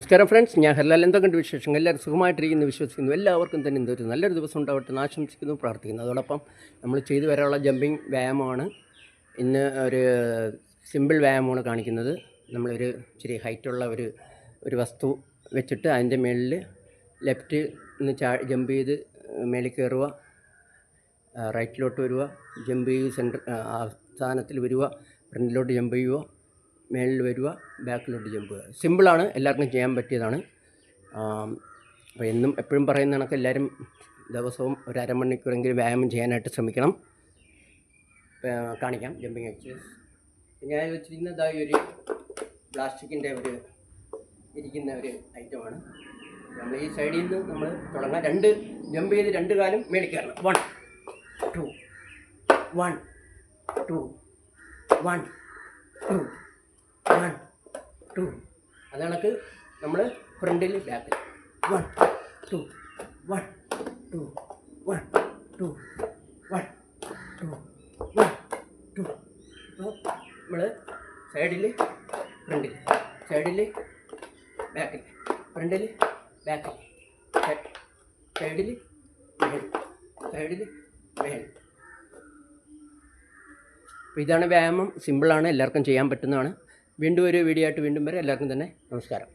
നമസ്കാരം ഫ്രണ്ട്സ്, ഞാൻ ഹെർലാൽ. എന്തൊക്കെയുണ്ട് വിശേഷം? എല്ലാവരും സുഖമായിട്ടിരിക്കുന്നു വിശ്വസിക്കുന്നു. എല്ലാവർക്കും തന്നെ എന്തൊരു നല്ലൊരു ദിവസം ഉണ്ടാവട്ടെ എന്ന് ആശംസിക്കുന്നു, പ്രാർത്ഥിക്കുന്നു. അതോടൊപ്പം നമ്മൾ ചെയ്തു വരാനുള്ള ജമ്പിങ് വ്യായാമമാണ് ഇന്ന്. ഒരു സിമ്പിൾ വ്യായാമമാണ് കാണിക്കുന്നത്. നമ്മളൊരു ഇച്ചിരി ഹൈറ്റുള്ള ഒരു വസ്തു വെച്ചിട്ട് അതിൻ്റെ മുകളിൽ ലെഫ്റ്റ് ജമ്പ് ചെയ്ത് മേളിൽ കയറുക, റൈറ്റിലോട്ട് വരിക, ജമ്പ് ചെയ്ത് സെൻറ്റർ സ്ഥാനത്തിൽ വരിക, ഫ്രണ്ടിലോട്ട് ജമ്പ് ചെയ്യുക, മേളിൽ വരിക, ബാക്കിലോട്ട് ജമ്പ് ചെയ്യുക. സിമ്പിളാണ്, എല്ലാവർക്കും ചെയ്യാൻ പറ്റിയതാണ്. അപ്പോൾ എപ്പോഴും പറയുന്ന കണക്ക് എല്ലാവരും ദിവസവും ഒരു അരമണിക്കൂറെങ്കിലും വ്യായാമം ചെയ്യാനായിട്ട് ശ്രമിക്കണം. കാണിക്കാം ജമ്പിങ് എക്സസൈസ്. ഞാൻ വെച്ചിരിക്കുന്നതായി ഒരു പ്ലാസ്റ്റിക്കിൻ്റെ ഇരിക്കുന്ന ഒരു ഐറ്റമാണ്. നമ്മൾ ഈ സൈഡിൽ നിന്ന് നമ്മൾ തുടങ്ങാം. ജമ്പ് ചെയ്ത് 2 കാലും മേളിൽ കയറണം. 1 2 1 2 1 2 1 2. അത് കണക്ക് നമ്മൾ ഫ്രണ്ടിൽ ബാക്കിൽ 1 2 1 2 1 2 1 2 1 2. അപ്പോൾ നമ്മൾ സൈഡിൽ ഫ്രണ്ടിൽ, സൈഡിൽ ബാക്കിൽ, ഫ്രണ്ടിൽ ബാക്കിൽ, സൈഡിൽ മേൽ, സൈഡിൽ മേൽ. അപ്പോൾ ഇതാണ് വ്യായാമം. സിമ്പിളാണ്, എല്ലാവർക്കും ചെയ്യാൻ പറ്റുന്നതാണ്. വീണ്ടും ഒരു വീഡിയോ ആയിട്ട് വീണ്ടും വരെ. എല്ലാവർക്കും തന്നെ നമസ്കാരം.